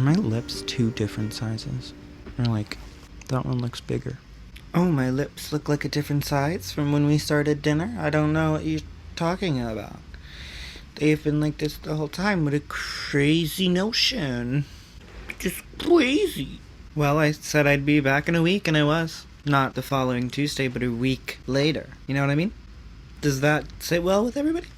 my lips two different sizes? Or like, that one looks bigger. Oh, my lips look like a different size from when we started dinner? I don't know what you're talking about. They've been like this the whole time. What a crazy notion. Just crazy. Well, I said I'd be back in a week, and I was. Not the following Tuesday, but a week later. You know what I mean? Does that sit well with everybody?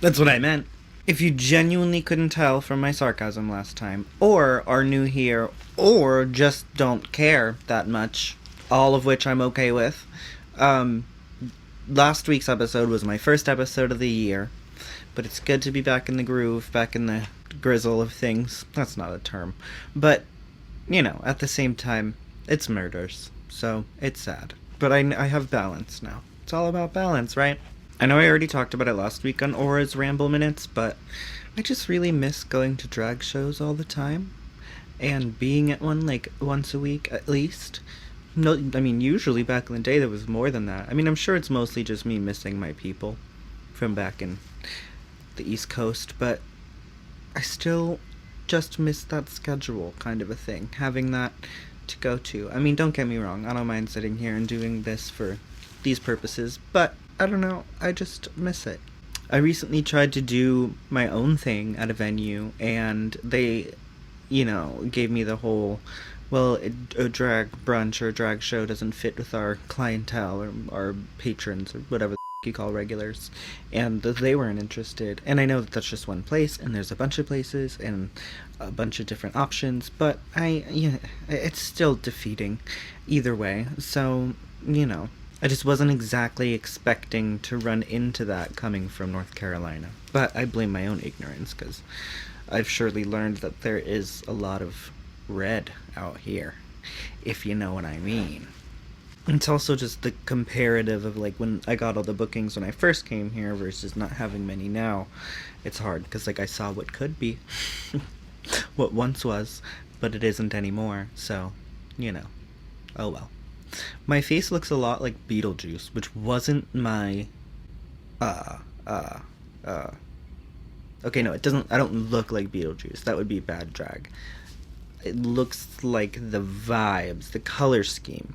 That's what I meant. If you genuinely couldn't tell from my sarcasm last time, or are new here, or just don't care that much, all of which I'm okay with, last week's episode was my first episode of the year, but it's good to be back in the groove, back in the grizzle of things. That's not a term. But, you know, at the same time, it's murders, so it's sad. But I have balance now. It's all about balance, right? I know I already talked about it last week on Aura's Ramble Minutes, but I just really miss going to drag shows all the time, and being at one, like, once a week at least. No, I mean, usually back in the day there was more than that. I mean, I'm sure it's mostly just me missing my people from back in the East Coast, but I still just miss that schedule kind of a thing, having that to go to. I mean, don't get me wrong, I don't mind sitting here and doing this for these purposes, but I don't know, I just miss it. I recently tried to do my own thing at a venue, and they, you know, gave me the whole, well, a drag brunch or a drag show doesn't fit with our clientele or our patrons or whatever you call regulars, and they weren't interested. And I know that that's just one place, and there's a bunch of places and a bunch of different options, but it's still defeating either way. So, you know, I just wasn't exactly expecting to run into that coming from North Carolina. But I blame my own ignorance, because I've surely learned that there is a lot of red out here, if you know what I mean. It's also just the comparative of, like, when I got all the bookings when I first came here versus not having many now. It's hard, because, like, I saw what could be, what once was, but it isn't anymore, so, you know, oh well. My face looks a lot like Beetlejuice, which wasn't my, okay, no, it doesn't, I don't look like Beetlejuice, that would be bad drag. It looks like the vibes, the color scheme.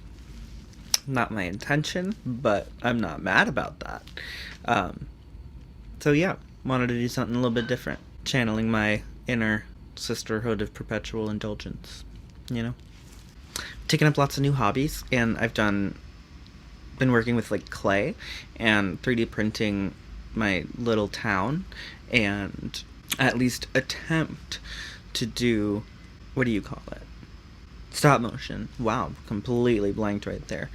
Not my intention, but I'm not mad about that. So yeah, wanted to do something a little bit different. Channeling my inner sisterhood of perpetual indulgence, you know? Taken up lots of new hobbies, and I've been working with, like, clay and 3D printing my little town, and at least attempt to do, what do you call it? Stop motion. Wow, completely blanked right there.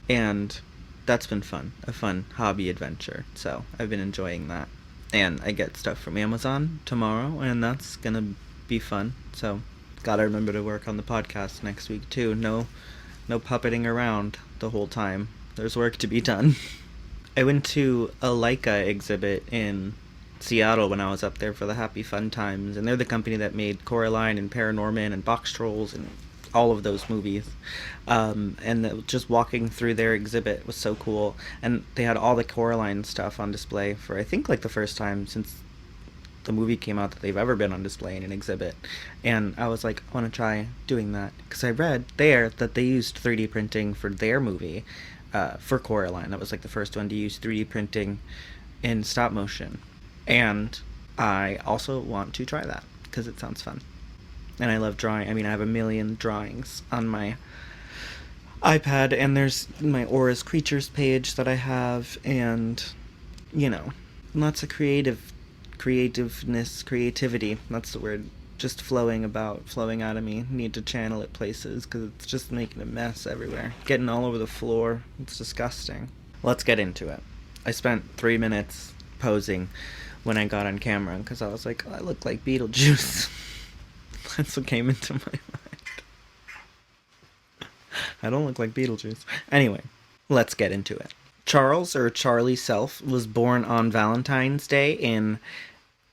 And that's been fun. A fun hobby adventure. So I've been enjoying that. And I get stuff from Amazon tomorrow, and that's gonna be fun. So gotta remember to work on the podcast next week too. No puppeting around the whole time. There's work to be done. I went to a Leica exhibit in Seattle when I was up there for the Happy Fun Times, and they're the company that made Coraline and Paranorman and Box Trolls and all of those movies, and just walking through their exhibit was so cool, and they had all the Coraline stuff on display for, I think, like, the first time since the movie came out that they've ever been on display in an exhibit, and I was like, I want to try doing that, because I read there that they used 3D printing for their movie, for Coraline. That was, like, the first one to use 3D printing in stop motion, and I also want to try that, because it sounds fun. And I love drawing. I mean, I have a million drawings on my iPad, and there's my Aura's Creatures page that I have, and, you know, lots of creativity, that's the word, just flowing out of me. Need to channel it places, because it's just making a mess everywhere. Getting all over the floor. It's disgusting. Let's get into it. I spent 3 minutes posing when I got on camera, because I was like, oh, I look like Beetlejuice. That's what came into my mind. I don't look like Beetlejuice. Anyway, let's get into it. Charles, or Charlie Self, was born on Valentine's Day in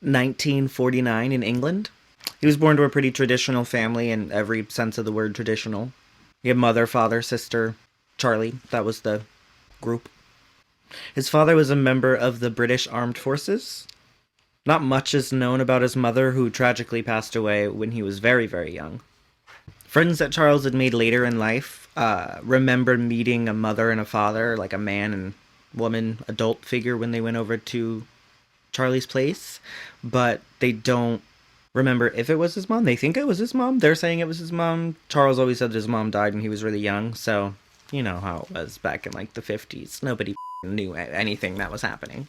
1949 in England. He was born to a pretty traditional family in every sense of the word traditional. He had mother, father, sister, Charlie. That was the group. His father was a member of the British Armed Forces. Not much is known about his mother, who tragically passed away when he was very, very young. Friends that Charles had made later in life remembered meeting a mother and a father, like a man and woman, adult figure, when they went over to Charlie's place, but they don't remember if it was his mom. They think it was his mom. They're saying it was his mom. Charles always said his mom died when he was really young, so you know how it was back in like the 50s. Nobody knew anything that was happening.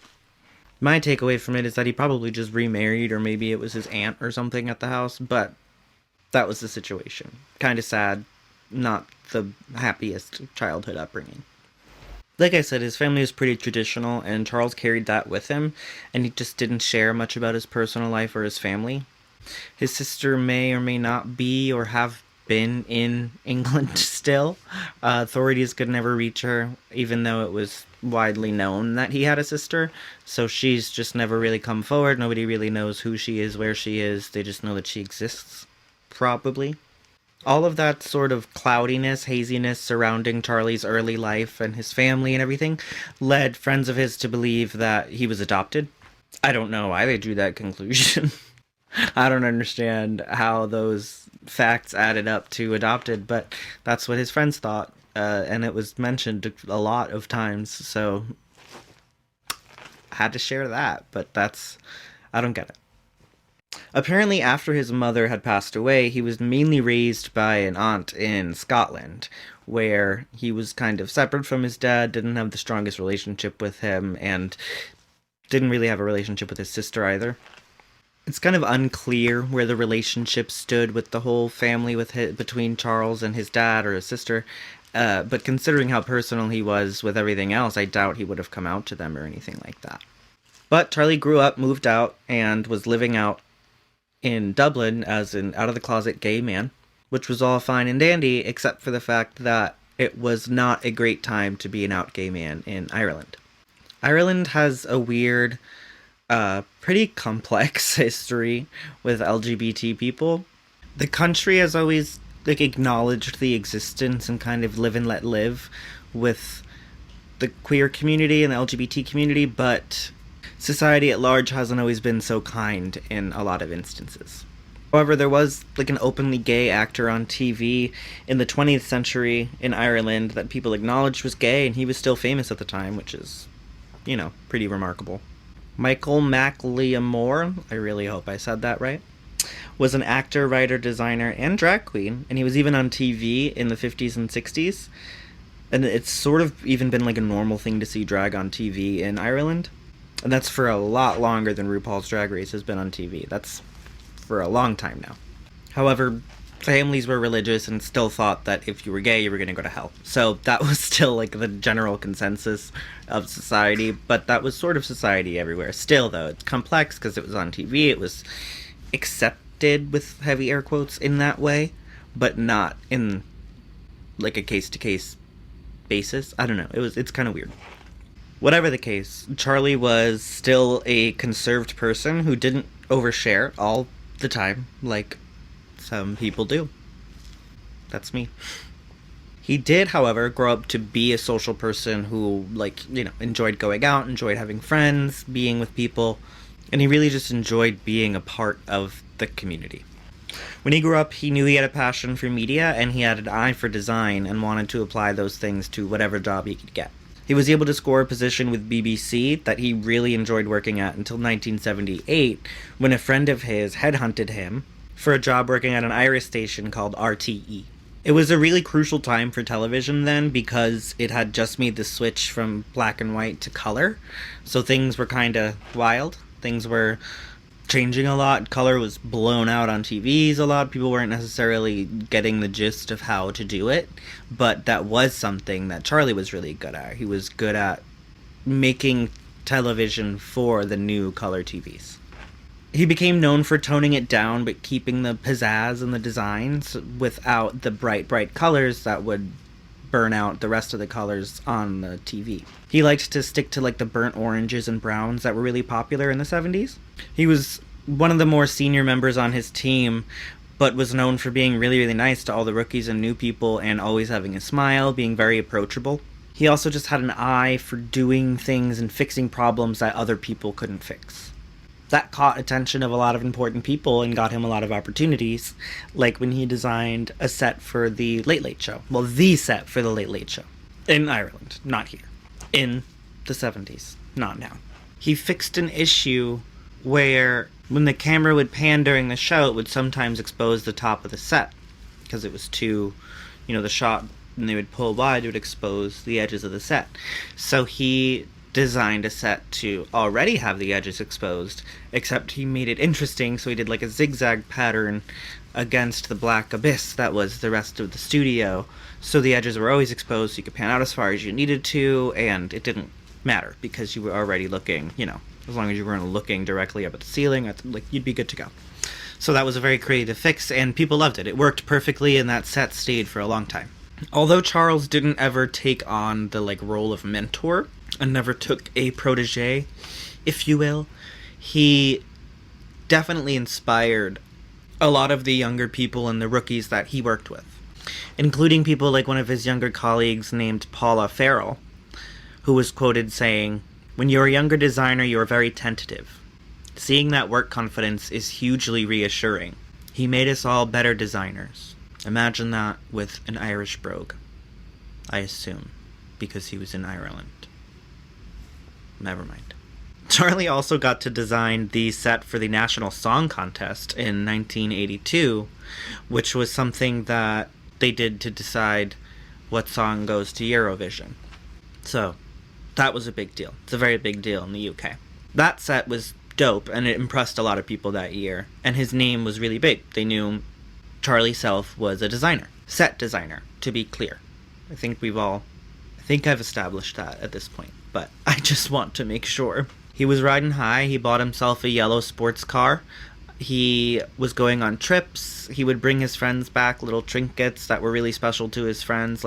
My takeaway from it is that he probably just remarried, or maybe it was his aunt or something at the house, but that was the situation. Kind of sad, not the happiest childhood upbringing. Like I said, his family was pretty traditional, and Charles carried that with him, and he just didn't share much about his personal life or his family. His sister may or may not be or have been in England still. Authorities could never reach her, even though it was widely known that he had a sister. So she's just never really come forward. Nobody really knows who she is, where she is. They just know that she exists, probably. All of that sort of cloudiness, haziness surrounding Charlie's early life and his family and everything led friends of his to believe that he was adopted. I don't know why they drew that conclusion. I don't understand how those facts added up to adopted, but that's what his friends thought, and it was mentioned a lot of times, so I had to share that, but I don't get it. Apparently, after his mother had passed away, he was mainly raised by an aunt in Scotland, where he was kind of separate from his dad, didn't have the strongest relationship with him, and didn't really have a relationship with his sister either. It's kind of unclear where the relationship stood with the whole family between Charles and his dad or his sister, but considering how personal he was with everything else, I doubt he would have come out to them or anything like that. But Charlie grew up, moved out, and was living out in Dublin as an out-of-the-closet gay man, which was all fine and dandy, except for the fact that it was not a great time to be an out gay man in Ireland. Ireland has a weird, pretty complex history with LGBT people. The country has always acknowledged the existence and kind of live and let live with the queer community and the LGBT community, but society at large hasn't always been so kind in a lot of instances. However, there was an openly gay actor on TV in the 20th century in Ireland that people acknowledged was gay, and he was still famous at the time, which is, pretty remarkable. Michael McLeamore, I really hope I said that right, was an actor, writer, designer, and drag queen, and he was even on TV in the 50s and 60s. And it's sort of even been a normal thing to see drag on TV in Ireland. And that's for a lot longer than RuPaul's Drag Race has been on TV. That's for a long time now. However, families were religious and still thought that if you were gay, you were going to go to hell. So that was still the general consensus of society, but that was sort of society everywhere. Still, though, it's complex because it was on TV. It was accepted with heavy air quotes in that way, but not in a case-to-case basis. I don't know. It's kind of weird. Whatever the case, Charlie was still a conserved person who didn't overshare all the time, like some people do. That's me. He did, however, grow up to be a social person who, enjoyed going out, enjoyed having friends, being with people, and he really just enjoyed being a part of the community. When he grew up, he knew he had a passion for media, and he had an eye for design and wanted to apply those things to whatever job he could get. He was able to score a position with BBC that he really enjoyed working at until 1978, when a friend of his headhunted him for a job working at an Irish station called RTE. It was a really crucial time for television then, because it had just made the switch from black and white to color, so things were kind of wild. Things were changing a lot. Color was blown out on TVs a lot. People weren't necessarily getting the gist of how to do it, but that was something that Charlie was really good at. He was good at making television for the new color TVs. He became known for toning it down but keeping the pizzazz in the designs without the bright colors that would burn out the rest of the colors on the TV. He liked to stick to the burnt oranges and browns that were really popular in the 70s. He was one of the more senior members on his team, but was known for being really, really nice to all the rookies and new people and always having a smile, being very approachable. He also just had an eye for doing things and fixing problems that other people couldn't fix. That caught attention of a lot of important people and got him a lot of opportunities, like when he designed a set for the Late Late Show. Well, the set for the Late Late Show. In Ireland, not here. In the 70s, not now. He fixed an issue where when the camera would pan during the show, it would sometimes expose the top of the set, because it was too, the shot, when they would pull wide, it would expose the edges of the set. So he designed a set to already have the edges exposed, except he made it interesting, so he did like a zigzag pattern against the black abyss that was the rest of the studio, so the edges were always exposed, so you could pan out as far as you needed to, and it didn't matter, because you were already looking, as long as you weren't looking directly up at the ceiling, you'd be good to go. So that was a very creative fix, and people loved it. It worked perfectly, and that set stayed for a long time. Although Charles didn't ever take on the role of mentor, and never took a protege, if you will, he definitely inspired a lot of the younger people and the rookies that he worked with, including people like one of his younger colleagues named Paula Farrell, who was quoted saying, "When you're a younger designer, you're very tentative. Seeing that work confidence is hugely reassuring. He made us all better designers. Imagine that with an Irish brogue. I assume, because he was in Ireland. Never mind." Charlie also got to design the set for the National Song Contest in 1982, which was something that they did to decide what song goes to Eurovision. So, that was a big deal. It's a very big deal in the UK. That set was dope, and it impressed a lot of people that year, and his name was really big. They knew Charlie Self was a designer. Set designer, to be clear. I think I've established that at this point, but I just want to make sure. He was riding high. He bought himself a yellow sports car. He was going on trips. He would bring his friends back little trinkets that were really special to his friends.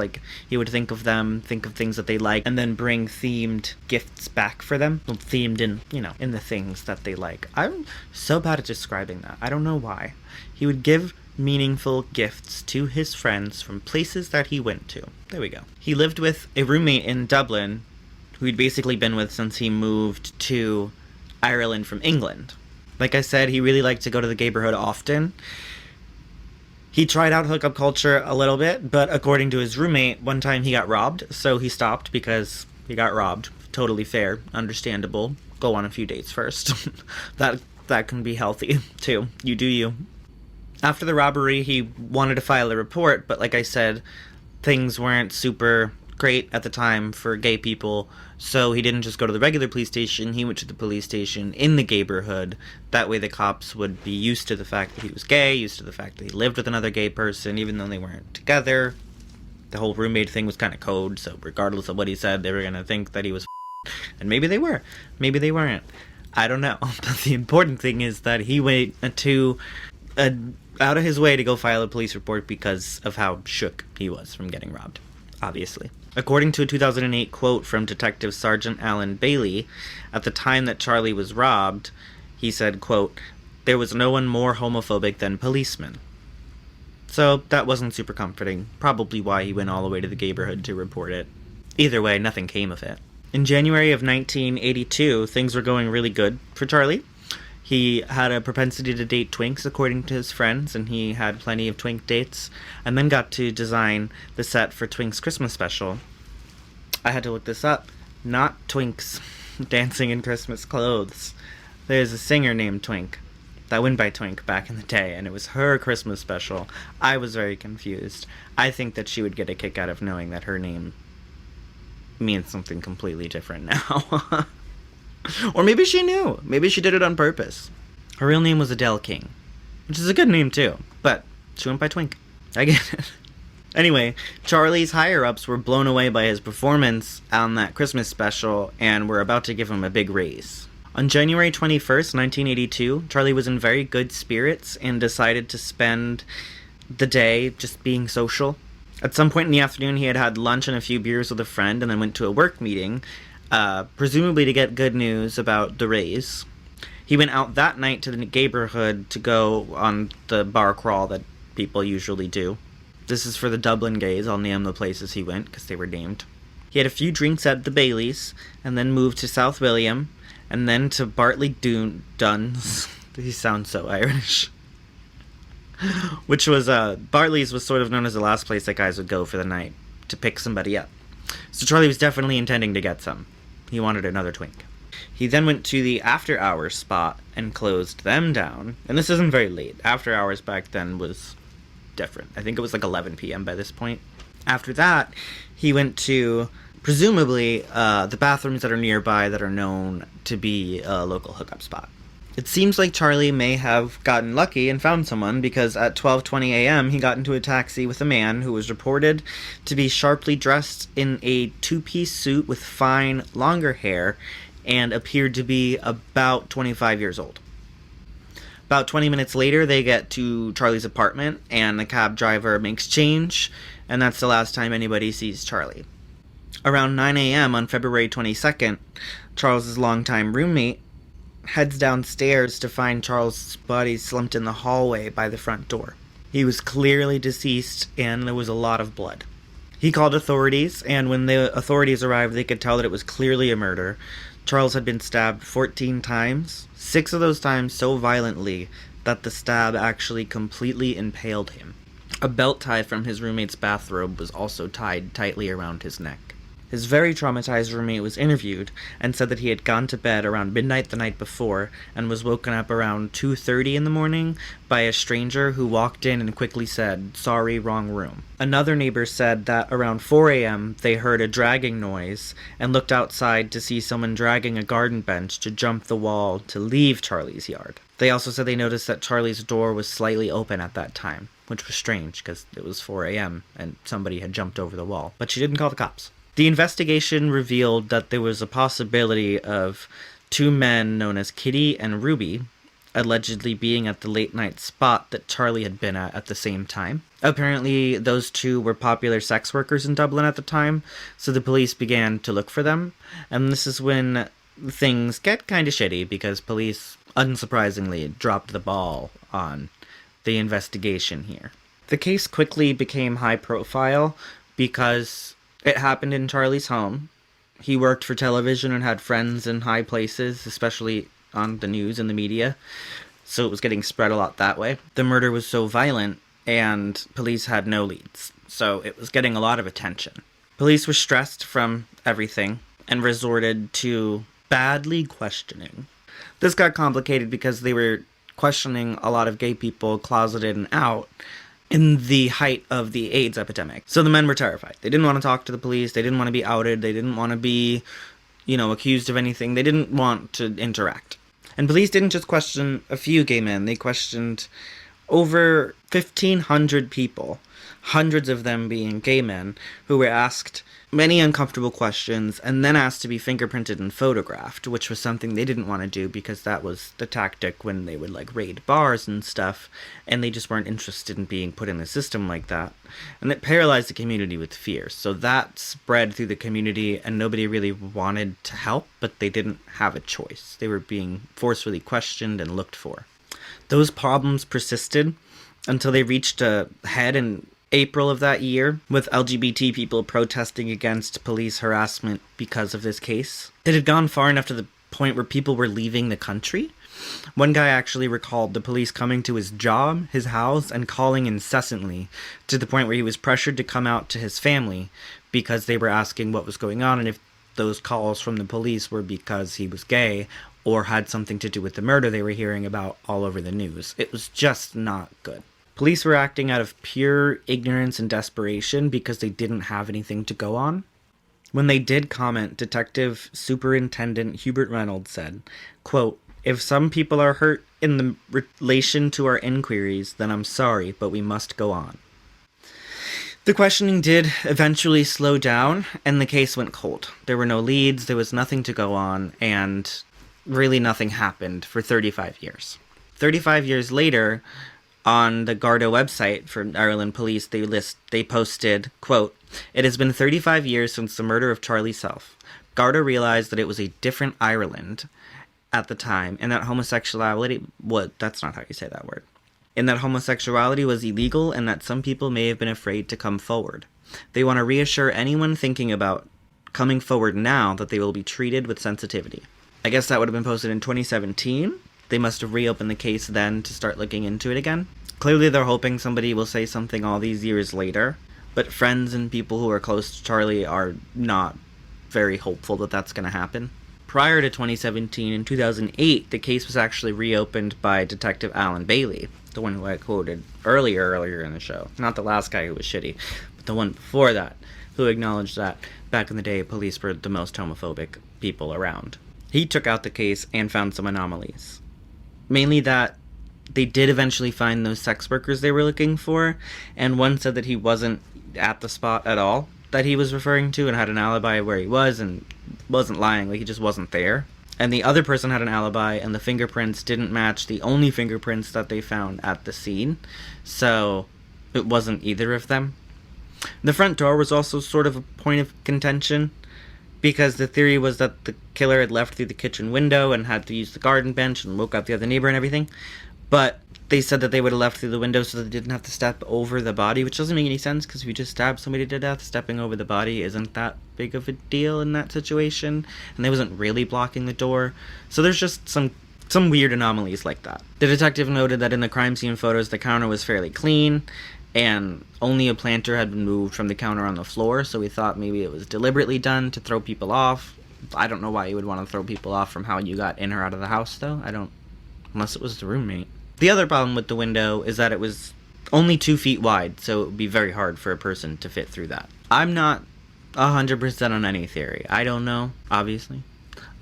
He would think of things that they like, and then bring themed gifts back for them. Themed in the things that they like. I'm so bad at describing that. I don't know why. He would give meaningful gifts to his friends from places that he went to. There we go. He lived with a roommate in Dublin, who he'd basically been with since he moved to Ireland from England. Like I said, he really liked to go to the neighborhood often. He tried out hookup culture a little bit, but according to his roommate, one time he got robbed, so he stopped because he got robbed. Totally fair, understandable. Go on a few dates first. That can be healthy, too. You do you. After the robbery, he wanted to file a report, but like I said, things weren't super great at the time for gay people, so he didn't just go to the regular police station, he went to the police station in the neighborhood. That way the cops would be used to the fact that he was gay, used to the fact that he lived with another gay person, even though they weren't together. The whole roommate thing was kind of code, so regardless of what he said, they were going to think that he was and maybe they were, maybe they weren't. I don't know, but the important thing is that he went out of his way to go file a police report because of how shook he was from getting robbed, obviously. According to a 2008 quote from Detective Sergeant Alan Bailey, at the time that Charlie was robbed, he said, quote, "There was no one more homophobic than policemen." So that wasn't super comforting, probably why he went all the way to the neighborhood to report it. Either way, nothing came of it. In January of 1982, things were going really good for Charlie. He had a propensity to date twinks, according to his friends, and he had plenty of twink dates, and then got to design the set for Twink's Christmas special. I had to look this up. Not Twinks dancing in Christmas clothes. There's a singer named Twink that went by Twink back in the day, and it was her Christmas special. I was very confused. I think that she would get a kick out of knowing that her name means something completely different now. Or maybe she knew. Maybe she did it on purpose. Her real name was Adele King, which is a good name too, but she went by Twink. I get it. Anyway, Charlie's higher-ups were blown away by his performance on that Christmas special and were about to give him a big raise. On January 21st, 1982, Charlie was in very good spirits and decided to spend the day just being social. At some point in the afternoon, he had had lunch and a few beers with a friend and then went to a work meeting, presumably to get good news about the raise. He went out that night to the neighborhood to go on the bar crawl that people usually do. This is for the Dublin gays. I'll name the places he went because they were named. He had a few drinks at the Bailey's and then moved to South William and then to Dunn's. He sounds so Irish. Which was, Bartley's was sort of known as the last place that guys would go for the night to pick somebody up. So Charlie was definitely intending to get some. He wanted another twink. He then went to the after hours spot and closed them down. And this isn't very late. After hours back then was different. I think it was like 11 p.m. by this point. After that, he went to, presumably, the bathrooms that are nearby that are known to be a local hookup spot. It seems like Charlie may have gotten lucky and found someone, because at 12:20 a.m. he got into a taxi with a man who was reported to be sharply dressed in a two-piece suit with fine, longer hair and appeared to be about 25 years old. About 20 minutes later, they get to Charlie's apartment, and the cab driver makes change, and that's the last time anybody sees Charlie. Around 9 a.m. on February 22nd, Charles's longtime roommate heads downstairs to find Charles' body slumped in the hallway by the front door. He was clearly deceased, and there was a lot of blood. He called authorities, and when the authorities arrived, they could tell that it was clearly a murder. Charles had been stabbed 14 times, 6 of those times so violently that the stab actually completely impaled him. A belt tie from his roommate's bathrobe was also tied tightly around his neck. His very traumatized roommate was interviewed and said that he had gone to bed around midnight the night before and was woken up around 2:30 in the morning by a stranger who walked in and quickly said, "Sorry, wrong room." Another neighbor said that around 4 a.m. they heard a dragging noise and looked outside to see someone dragging a garden bench to jump the wall to leave Charlie's yard. They also said they noticed that Charlie's door was slightly open at that time, which was strange because it was 4 a.m. and somebody had jumped over the wall. But she didn't call the cops. The investigation revealed that there was a possibility of 2 men known as Kitty and Ruby allegedly being at the late-night spot that Charlie had been at the same time. Apparently, those 2 were popular sex workers in Dublin at the time, so the police began to look for them. And this is when things get kind of shitty, because police, unsurprisingly, dropped the ball on the investigation here. The case quickly became high-profile because it happened in Charlie's home. He worked for television and had friends in high places, especially on the news and the media, so it was getting spread a lot that way. The murder was so violent, and police had no leads, so it was getting a lot of attention. Police were stressed from everything and resorted to badly questioning. This got complicated because they were questioning a lot of gay people closeted and out in the height of the AIDS epidemic. So the men were terrified. They didn't want to talk to the police. They didn't want to be outed. They didn't want to be, accused of anything. They didn't want to interact. And police didn't just question a few gay men. They questioned over 1,500 people, hundreds of them being gay men, who were asked many uncomfortable questions and then asked to be fingerprinted and photographed, which was something they didn't want to do because that was the tactic when they would raid bars and stuff, and they just weren't interested in being put in a system like that. And it paralyzed the community with fear. So that spread through the community, and nobody really wanted to help, but they didn't have a choice. They were being forcefully questioned and looked for. Those problems persisted until they reached a head in April of that year, with LGBT people protesting against police harassment because of this case. It had gone far enough to the point where people were leaving the country. One guy actually recalled the police coming to his job, his house, and calling incessantly, to the point where he was pressured to come out to his family because they were asking what was going on and if those calls from the police were because he was gay or had something to do with the murder they were hearing about all over the news. It was just not good. Police were acting out of pure ignorance and desperation because they didn't have anything to go on. When they did comment, Detective Superintendent Hubert Reynolds said, quote, "If some people are hurt in the relation to our inquiries, then I'm sorry, but we must go on." The questioning did eventually slow down, and the case went cold. There were no leads, there was nothing to go on, and really nothing happened for 35 years. 35 years later, on the Garda website for Ireland Police, they posted, quote, "It has been 35 years since the murder of Charlie Self. Garda realized that it was a different Ireland at the time, and that homosexuality that's not how you say that word. And that homosexuality was illegal, and that some people may have been afraid to come forward. They want to reassure anyone thinking about coming forward now that they will be treated with sensitivity. I guess that would have been posted in 2017. They must have reopened the case then to start looking into it again. Clearly they're hoping somebody will say something all these years later, but friends and people who are close to Charlie are not very hopeful that that's going to happen. Prior to 2017, in 2008, the case was actually reopened by Detective Alan Bailey, the one who I quoted earlier in the show. Not the last guy who was shitty, but the one before that, who acknowledged that back in the day, police were the most homophobic people around. He took out the case and found some anomalies. Mainly that they did eventually find those sex workers they were looking for, and one said that he wasn't at the spot at all that he was referring to and had an alibi where he was and wasn't lying, like he just wasn't there. And the other person had an alibi, and the fingerprints didn't match the only fingerprints that they found at the scene, so it wasn't either of them. The front door was also sort of a point of contention, because the theory was that the killer had left through the kitchen window and had to use the garden bench and woke up the other neighbor and everything, but they said that they would have left through the window so that they didn't have to step over the body, which doesn't make any sense, because if you just stab somebody to death, stepping over the body isn't that big of a deal in that situation, and they wasn't really blocking the door. So there's just some weird anomalies like that. The detective noted that in the crime scene photos, the counter was fairly clean, and only a planter had been moved from the counter on the floor, so we thought maybe it was deliberately done to throw people off. I don't know why you would want to throw people off from how you got in or out of the house, though. Unless it was the roommate. The other problem with the window is that it was only 2 feet wide, so it would be very hard for a person to fit through that. I'm not 100% on any theory. I don't know, obviously.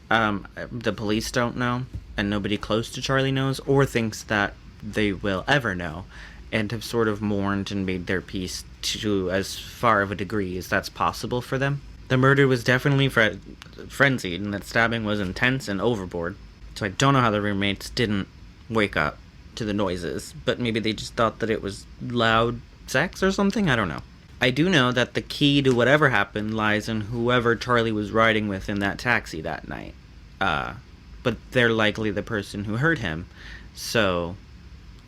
The police don't know, and nobody close to Charlie knows, or thinks that they will ever know, and have sort of mourned and made their peace to as far of a degree as that's possible for them. The murder was definitely frenzied, and that stabbing was intense and overboard, so I don't know how the roommates didn't wake up to the noises, but maybe they just thought that it was loud sex or something, I don't know. I do know that the key to whatever happened lies in whoever Charlie was riding with in that taxi that night. But they're likely the person who hurt him, so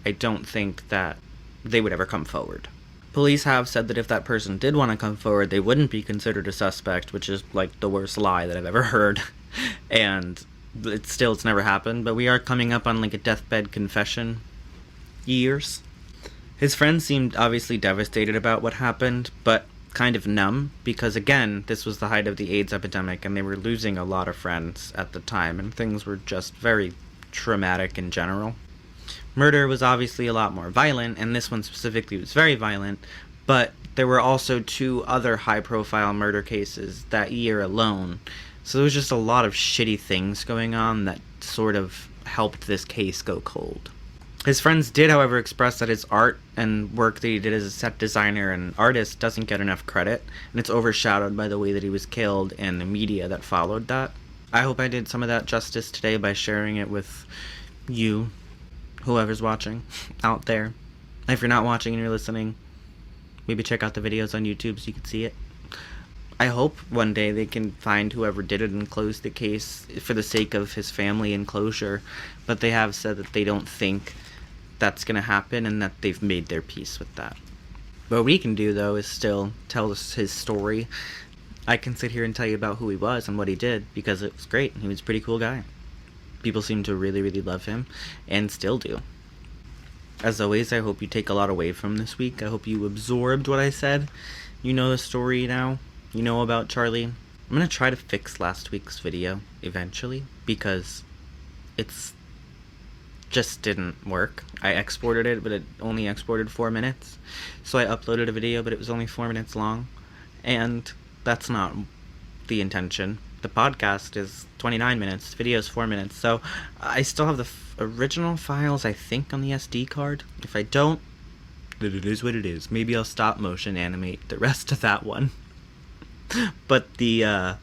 I don't think that they would ever come forward. Police have said that if that person did want to come forward, they wouldn't be considered a suspect, which is like the worst lie that I've ever heard. And it's never happened, but we are coming up on like a deathbed confession years. His friends seemed obviously devastated about what happened, but kind of numb, because again, this was the height of the AIDS epidemic, and they were losing a lot of friends at the time, and things were just very traumatic in general. Murder was obviously a lot more violent, and this one specifically was very violent, but there were also 2 other high-profile murder cases that year alone. So there was just a lot of shitty things going on that sort of helped this case go cold. His friends did, however, express that his art and work that he did as a set designer and artist doesn't get enough credit, and it's overshadowed by the way that he was killed and the media that followed that. I hope I did some of that justice today by sharing it with you, whoever's watching, out there. If you're not watching and you're listening, maybe check out the videos on YouTube so you can see it. I hope one day they can find whoever did it and close the case for the sake of his family and closure, but they have said that they don't think that's going to happen and that they've made their peace with that. What we can do, though, is still tell us his story. I can sit here and tell you about who he was and what he did, because it was great. He was a pretty cool guy. People seem to really, really love him, and still do. As always, I hope you take a lot away from this week. I hope you absorbed what I said. You know the story now. You know about Charlie. I'm going to try to fix last week's video eventually, because it's just didn't work. I exported it, but it only exported 4 minutes. So I uploaded a video, but it was only 4 minutes long. And that's not the intention. The podcast is 29 minutes. The video is 4 minutes. So I still have the original files, I think, on the SD card. If I don't, then it is what it is. Maybe I'll stop motion animate the rest of that one. But the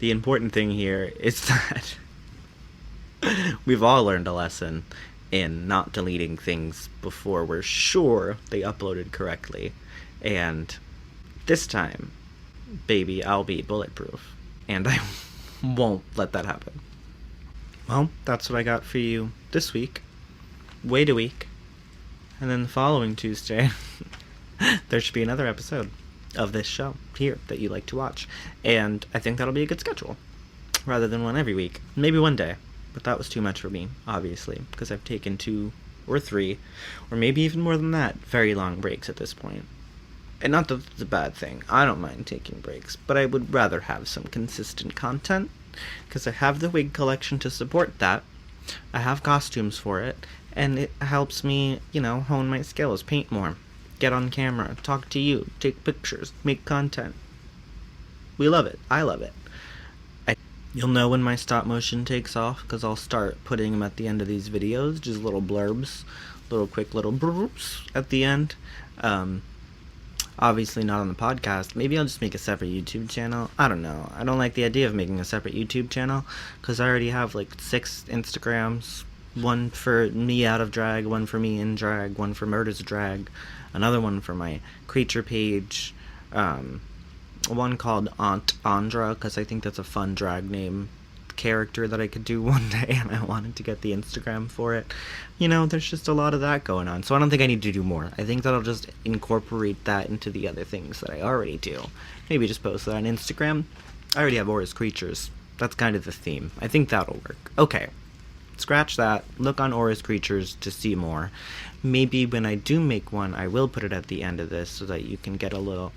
important thing here is that we've all learned a lesson in not deleting things before we're sure they uploaded correctly. And this time, baby, I'll be bulletproof. And I won't let that happen. Well, that's what I got for you this week. Wait a week. And then the following Tuesday, there should be another episode of this show here that you like to watch. And I think that'll be a good schedule. rather than one every week. Maybe one day, but that was too much for me, obviously, because I've taken 2 or 3, or maybe even more than that, very long breaks at this point. And not that it's a bad thing. I don't mind taking breaks, but I would rather have some consistent content, because I have the wig collection to support that. I have costumes for it, and it helps me, hone my skills, paint more, get on camera, talk to you, take pictures, make content. We love it. I love it. You'll know when my stop motion takes off, because I'll start putting them at the end of these videos, just little blurbs, quick little blurps at the end. Obviously not on the podcast. Maybe I'll just make a separate YouTube channel. I don't know. I don't like the idea of making a separate YouTube channel, because I already have 6 Instagrams. One for me out of drag, one for me in drag, one for Murder's Drag, another one for my creature page, one called Aunt Andra, because I think that's a fun drag name character that I could do one day, and I wanted to get the Instagram for it. There's just a lot of that going on, so I don't think I need to do more. I think that I'll just incorporate that into the other things that I already do. Maybe just post that on Instagram. I already have Aura's Creatures. That's kind of the theme. I think that'll work. Okay. Scratch that. Look on Aura's Creatures to see more. Maybe when I do make one, I will put it at the end of this so that you can get a little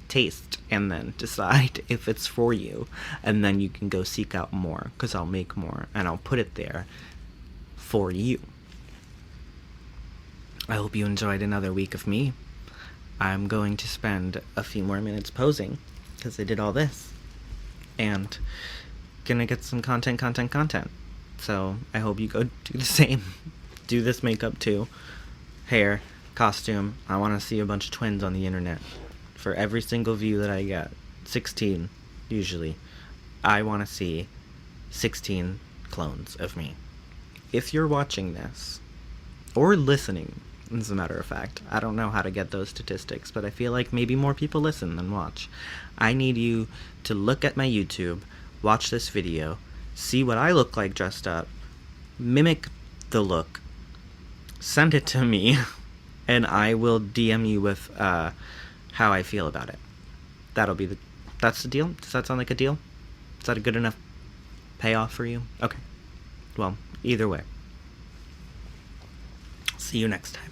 taste and then decide if it's for you, and then you can go seek out more, because I'll make more and I'll put it there for you. I hope you enjoyed another week of me. I'm going to spend a few more minutes posing, because I did all this, and gonna get some content. So I hope you go do the same. Do this makeup too. Hair, costume. I want to see a bunch of twins on the internet. For every single view that I get, 16 usually, I want to see 16 clones of me. If you're watching this, or listening, as a matter of fact, I don't know how to get those statistics, but I feel like maybe more people listen than watch. I need you to look at my YouTube, watch this video, see what I look like dressed up, mimic the look, send it to me, and I will DM you with how I feel about it. That's the deal? Does that sound like a deal? Is that a good enough payoff for you? Okay. Well, either way. See you next time.